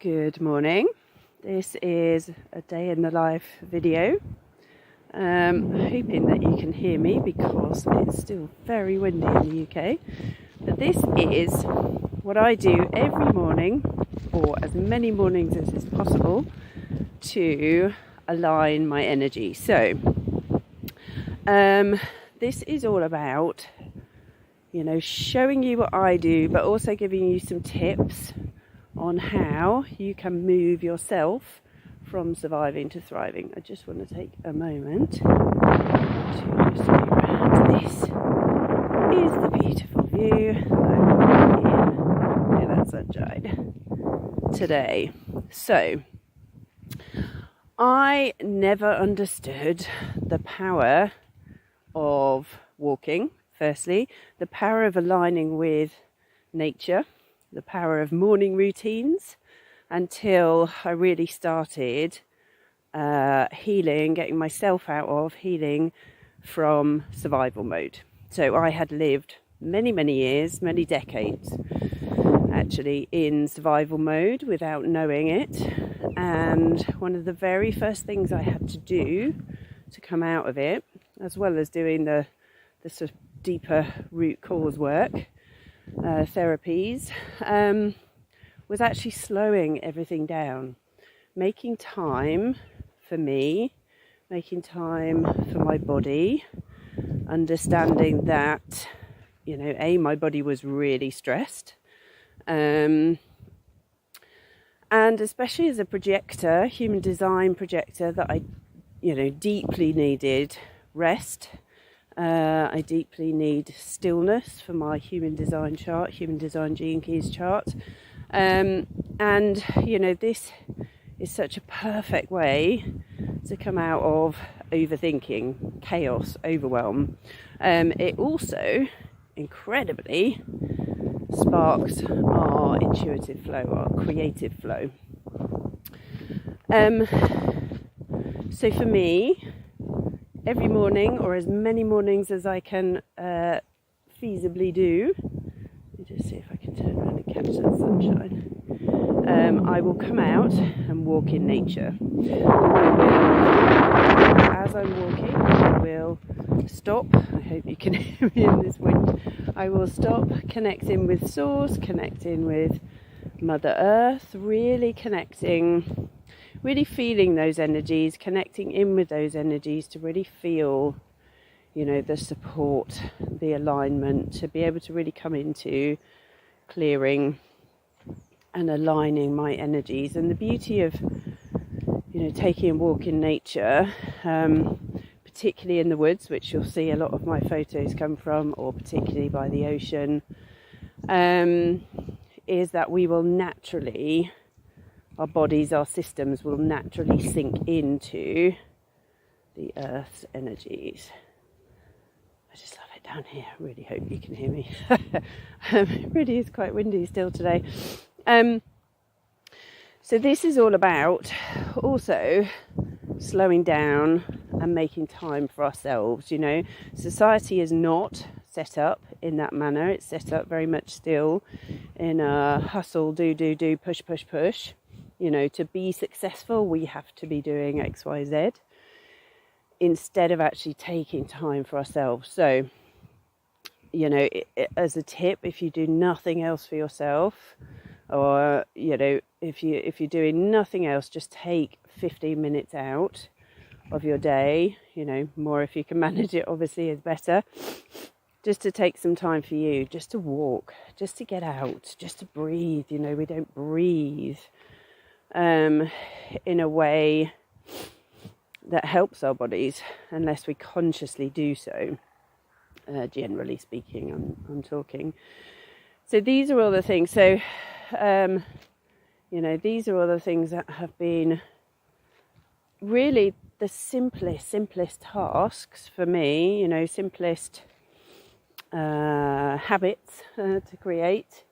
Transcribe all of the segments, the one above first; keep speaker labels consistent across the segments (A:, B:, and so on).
A: Good morning. This is a day in the life video. Hoping that you can hear me because it's still very windy in the UK. But this is what I do every morning, or as many mornings as is possible, to align my energy. So this is all about, showing you what I do, but also giving you some tips on how you can move yourself from surviving to thriving. I just want to take a moment to show you around. This is the beautiful view I'm in that sunshine today. So, I never understood the power of walking, firstly, the power of aligning with nature, the power of morning routines, until I really started getting myself out of healing from survival mode. So I had lived many years, many decades actually in survival mode without knowing it. And one of the very first things I had to do to come out of it, as well as doing the sort of deeper root cause work, therapies, was actually slowing everything down, making time for me, making time for my body, understanding that, my body was really stressed, and especially as a projector, human design projector, that I, deeply needed rest. I deeply need stillness for my human design chart, human design gene keys chart. And, this is such a perfect way to come out of overthinking, chaos, overwhelm. It also incredibly sparks our intuitive flow, our creative flow. So for me, every morning, or as many mornings as I can feasibly do, let me just see if I can turn around and catch that sunshine, I will come out and walk in nature. As I'm walking, I will stop. I hope you can hear me in this wind. I will stop, connecting with Source, connecting with Mother Earth, really connecting, really feeling those energies, connecting in with those energies to really feel, the support, the alignment, to be able to really come into clearing and aligning my energies. And the beauty of, taking a walk in nature, particularly in the woods, which you'll see a lot of my photos come from, or particularly by the ocean, is that we will naturally, our bodies, our systems will naturally sink into the earth's energies. I just love it down here. I really hope you can hear me. It really is quite windy still today. So this is all about also slowing down and making time for ourselves. Society is not set up in that manner. It's set up very much still in a hustle, do, push. To be successful, we have to be doing X, Y, Z, instead of actually taking time for ourselves. So, as a tip, if you do nothing else for yourself, or, if you're doing nothing else, just take 15 minutes out of your day, more if you can manage it, obviously, is better. Just to take some time for you, just to walk, just to get out, just to breathe. We don't breathe in a way that helps our bodies unless we consciously do so. Generally speaking, I'm talking. So these are all the things. So, these are all the things that have been really the simplest tasks for me. Simplest habits to create.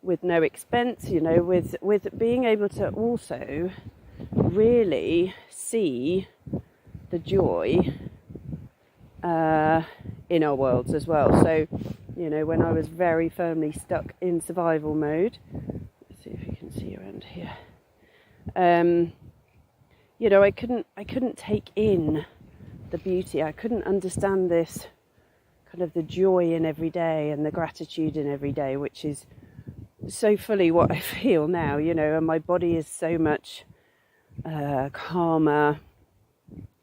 A: With no expense, with being able to also really see the joy in our worlds as well. So you know, when I was very firmly stuck in survival mode. Let's see if you can see around here. You know, I couldn't take in the beauty. I couldn't understand this kind of the joy in every day and the gratitude in every day, which is so fully what I feel now, you know, and my body is so much calmer,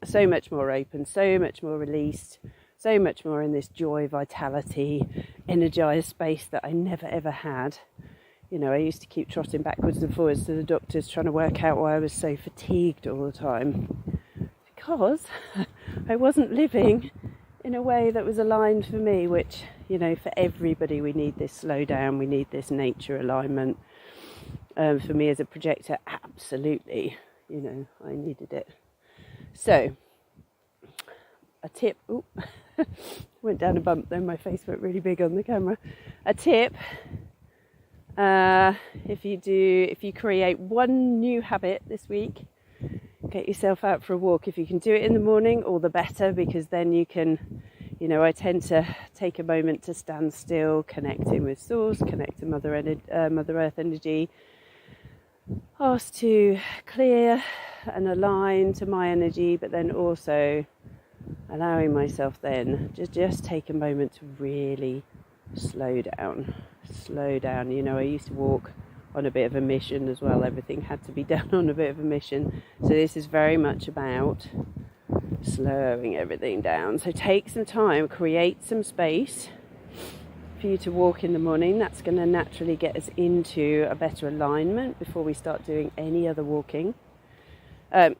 A: so much more open, so much more released, so much more in this joy, vitality, energized space that I never ever had. You know, I used to keep trotting backwards and forwards to the doctors trying to work out why I was so fatigued all the time, because I wasn't living in a way that was aligned for me, which, you know, for everybody we need this slow down, we need this nature alignment. For me as a projector, absolutely, you know, I needed it. So, a tip, went down a bump then, my face went really big on the camera. A tip, if you create one new habit this week, get yourself out for a walk. If you can do it in the morning, all the better, because then you can, you know, I tend to take a moment to stand still, connecting with source, connect to Mother Earth energy, ask to clear and align to my energy, but then also allowing myself then to just take a moment to really slow down. You know, I used to walk on a bit of a mission as well. Everything had to be done on a bit of a mission. So this is very much about slowing everything down. So take some time, create some space for you to walk in the morning. That's going to naturally get us into a better alignment before we start doing any other working that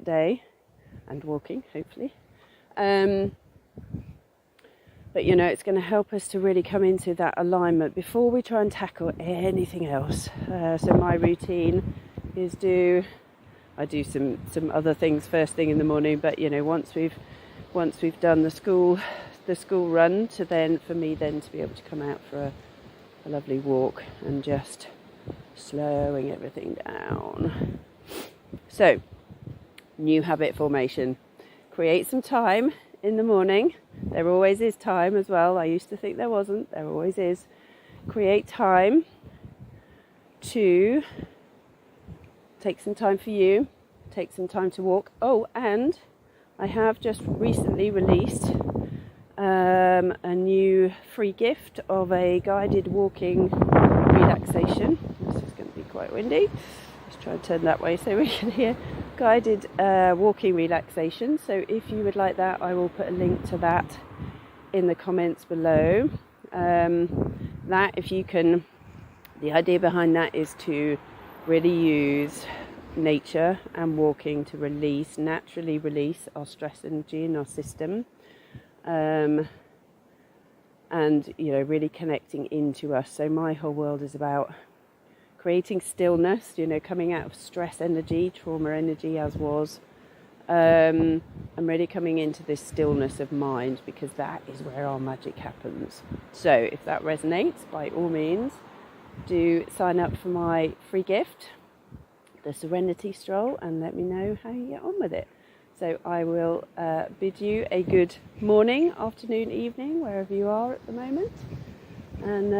A: day, and walking, hopefully. But, you know, it's going to help us to really come into that alignment before we try and tackle anything else. So my routine is I do some other things first thing in the morning, but, you know, once we've done the school run, for me to be able to come out for a lovely walk and just slowing everything down. So, new habit formation. Create some time in the morning. There always is time as well. I used to think there wasn't. There always is. Create time to take some time for you. Take some time to walk. Oh, and I have just recently released a new free gift of a guided walking relaxation. This is going to be quite windy. Let's try and turn that way so we can hear. Guided walking relaxation. So if you would like that, I will put a link to that in the comments below. The idea behind that is to really use nature and walking to naturally release our stress energy in our system, and, you know, really connecting into us. So my whole world is about creating stillness, you know, coming out of stress energy, trauma energy as was, and really coming into this stillness of mind, because that is where our magic happens. So if that resonates, by all means, do sign up for my free gift, the Serenity Stroll, and let me know how you get on with it. So I will bid you a good morning, afternoon, evening, wherever you are at the moment, and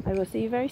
A: I will see you very soon.